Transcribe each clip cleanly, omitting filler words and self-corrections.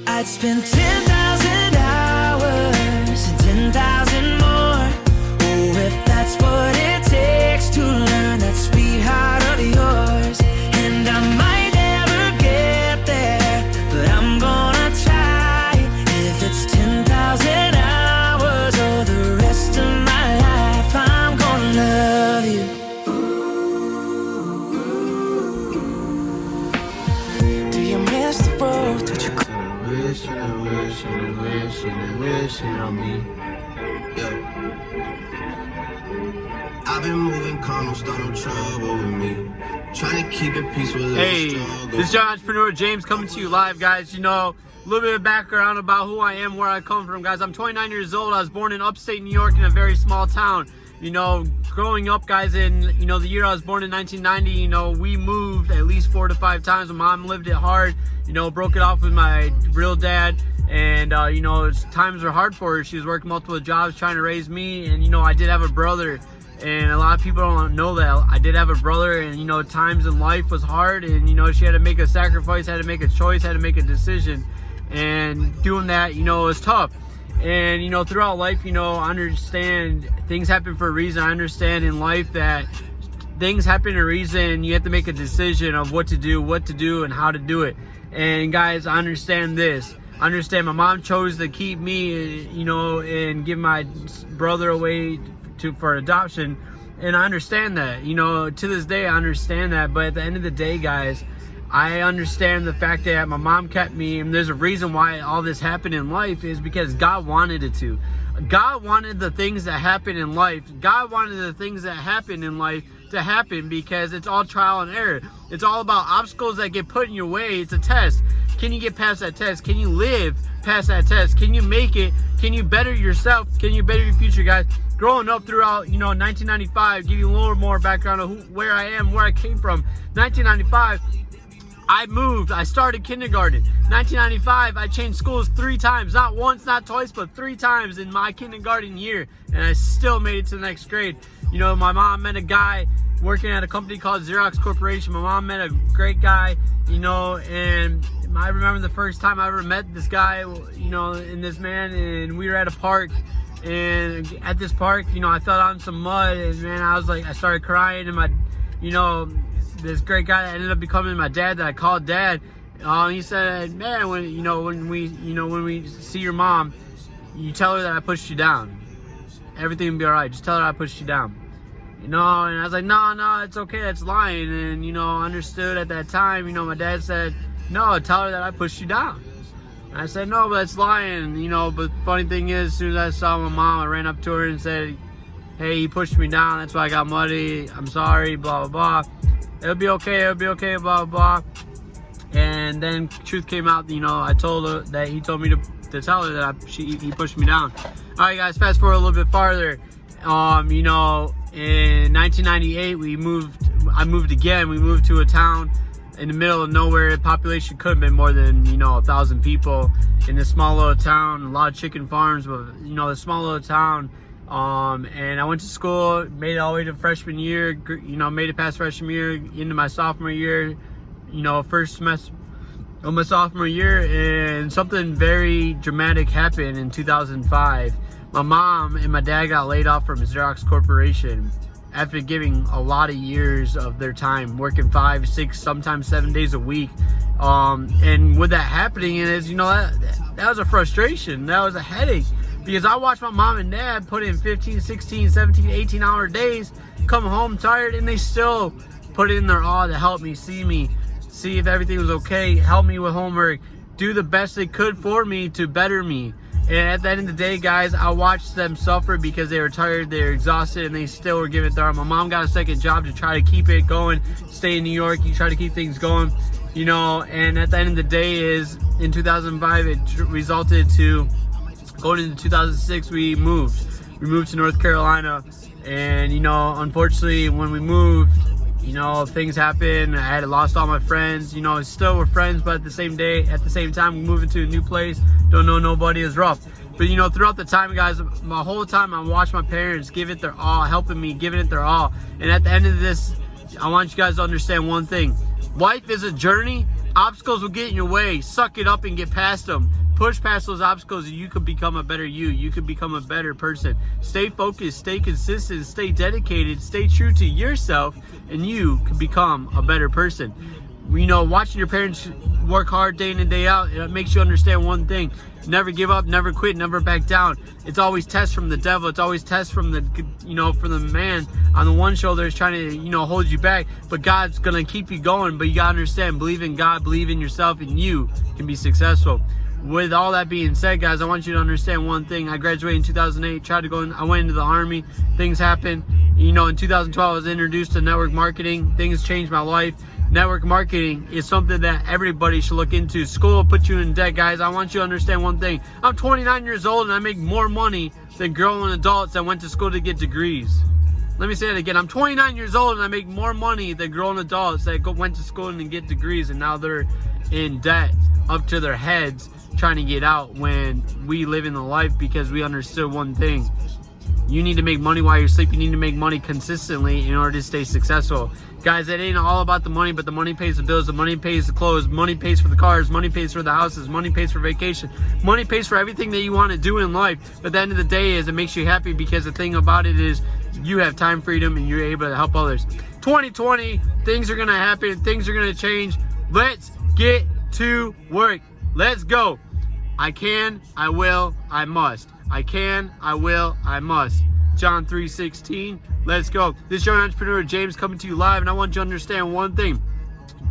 I'd spend 10,000 hours and 10,000 more. Oh, if that's what it takes to learn that sweetheart of yours. And I might never get there, but I'm gonna try. If it's 10,000 hours or the rest of my life, I'm gonna love you. Do you miss the road that you wishing on me. Yeah. I've been moving calm, don't start no trouble with me. Trying to keep it peaceful. Hey, this is your entrepreneur James coming to you live, guys. You know, a little bit of background about who I am, where I come from, guys. I'm 29 years old. I was born in upstate New York in a very small town. You know, growing up, guys, in, you know, the year I was born in 1990, you know, we moved at least 4 to 5 times. My mom lived it hard, you know, broke it off with my real dad. And, you know, times were hard for her. She was working multiple jobs trying to raise me. And, you know, I did have a brother. And a lot of people don't know that. I did have a brother. And, you know, times in life was hard. And, you know, she had to make a sacrifice, had to make a choice, had to make a decision. And doing that, you know, was tough. And, you know, throughout life, you know, I understand things happen for a reason. I understand in life that things happen for a reason. You have to make a decision of what to do, and how to do it. And, guys, I understand this. I understand my mom chose to keep me, you know, and give my brother away for adoption. And I understand that. You know, to this day, I understand that. But at the end of the day, guys, I understand the fact that my mom kept me, and there's a reason why all this happened in life is because God wanted it to. God wanted the things that happen in life. God wanted the things that happen in life to happen because it's all trial and error. It's all about obstacles that get put in your way. It's a test. Can you get past that test? Can you live past that test? Can you make it? Can you better yourself? Can you better your future, guys? Growing up throughout, you know, 1995, give you a little more background of where I am, where I came from. 1995, I moved. I started kindergarten. 1995, I changed schools 3 times. Not once, not twice, but 3 times in my kindergarten year. And I still made it to the next grade. You know, my mom met a guy working at a company called Xerox Corporation. My mom met a great guy, you know, and I remember the first time I ever met this guy, you know, and this man, and we were at a park. And at this park, you know, I fell on some mud, and man, I started crying, and you know, this great guy that ended up becoming my dad that I called dad, he said, man, when we see your mom, you tell her that I pushed you down. Everything will be all right. Just tell her I pushed you down. You know, and I was like, no, it's okay. That's lying. And, you know, I understood at that time, you know, my dad said, no, tell her that I pushed you down. And I said, no, but that's lying, you know. But the funny thing is, as soon as I saw my mom, I ran up to her and said, hey, you pushed me down. That's why I got muddy. I'm sorry, blah, blah, blah. It'll be okay, blah, blah, blah. And then truth came out, you know, I told her that he told me to tell her that he pushed me down. All right, guys, fast forward a little bit farther. You know, in 1998, I moved again. We moved to a town in the middle of nowhere. The population could have been more than, you know, 1,000 people in this small little town. A lot of chicken farms, but, you know, the small little town. And I went to school, made it all the way to freshman year, you know, made it past freshman year into my sophomore year, you know, first semester of my sophomore year, and something very dramatic happened in 2005. My mom and my dad got laid off from Xerox Corporation after giving a lot of years of their time, working 5, 6, sometimes 7 days a week. And with that happening, is, you know, that was a frustration. That was a headache. Because I watched my mom and dad put in 15, 16, 17, 18-hour days, come home tired, and they still put in their all to help me, see if everything was okay, help me with homework, do the best they could for me to better me. And at the end of the day, guys, I watched them suffer because they were tired, they were exhausted, and they still were giving it their all. My mom got a second job to try to keep it going, stay in New York, you try to keep things going, you know. And at the end of the day is, in 2005, it resulted to, going into 2006, we moved to North Carolina. And, you know, unfortunately, when we moved, you know, things happened. I had lost all my friends. You know, still were friends, but at the same time, we moved into a new place. Don't know nobody. Is rough. But, you know, throughout the time, guys, my whole time, I watched my parents give it their all, helping me, giving it their all. And at the end of this, I want you guys to understand one thing. Life is a journey. Obstacles will get in your way. Suck it up and get past them. Push past those obstacles and you can become a better you. You can become a better person. Stay focused, stay consistent, stay dedicated, stay true to yourself, and you can become a better person. You know, watching your parents work hard day in and day out, it makes you understand one thing. Never give up, never quit, never back down. It's always tests from the devil. It's always tests from the, from the man on the one shoulder is trying to, hold you back. But God's going to keep you going. But you got to understand, believe in God, believe in yourself, and you can be successful. With all that being said, guys, I want you to understand one thing. I graduated in 2008, I went into the Army. Things happened. In 2012, I was introduced to network marketing. Things changed my life. Network marketing is something that everybody should look into. School will put you in debt, guys. I want you to understand one thing. I'm 29 years old and I make more money than grown adults that went to school to get degrees. Let me say it again. I'm 29 years old and I make more money than grown adults that went to school and get degrees, and now they're in debt up to their heads trying to get out, when we live in the life because we understood one thing. You need to make money while you're asleep. You need to make money consistently in order to stay successful. Guys, it ain't all about the money, but the money pays the bills, the money pays the clothes, money pays for the cars, money pays for the houses, money pays for vacation, money pays for everything that you want to do in life. But at the end of the day is it makes you happy, because the thing about it is you have time freedom and you're able to help others. 2020, things are going to happen, things are going to change. Let's get to work. Let's go. I can, I will, I must. I can, I will, I must. John 3:16. Let's go. This young entrepreneur, James, coming to you live, and I want you to understand one thing.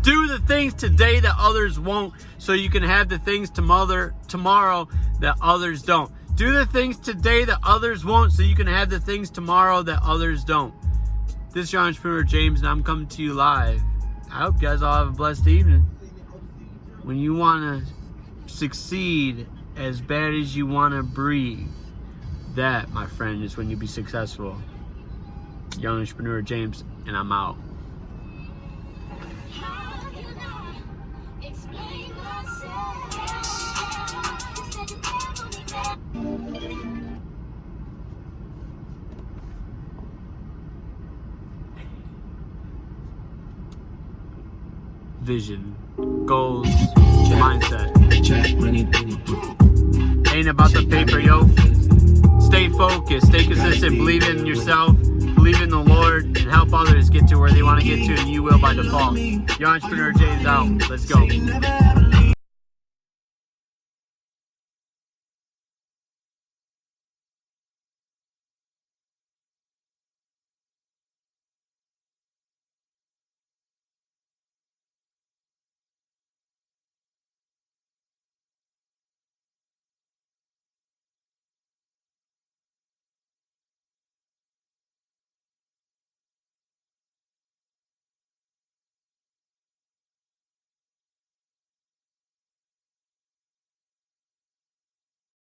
Do the things today that others won't, so you can have the things tomorrow that others don't. Do the things today that others won't, so you can have the things tomorrow that others don't. This is your entrepreneur, James, and I'm coming to you live. I hope you guys all have a blessed evening. When you want to succeed as bad as you want to breathe, that, my friend, is when you be successful. Young entrepreneur James, and I'm out. Vision, goals, mindset. Ain't about the paper, yo. Stay focused, stay consistent, believe in yourself, believe in the Lord, and help others get to where they want to get to, and you will by default. Your entrepreneur James out. Let's go.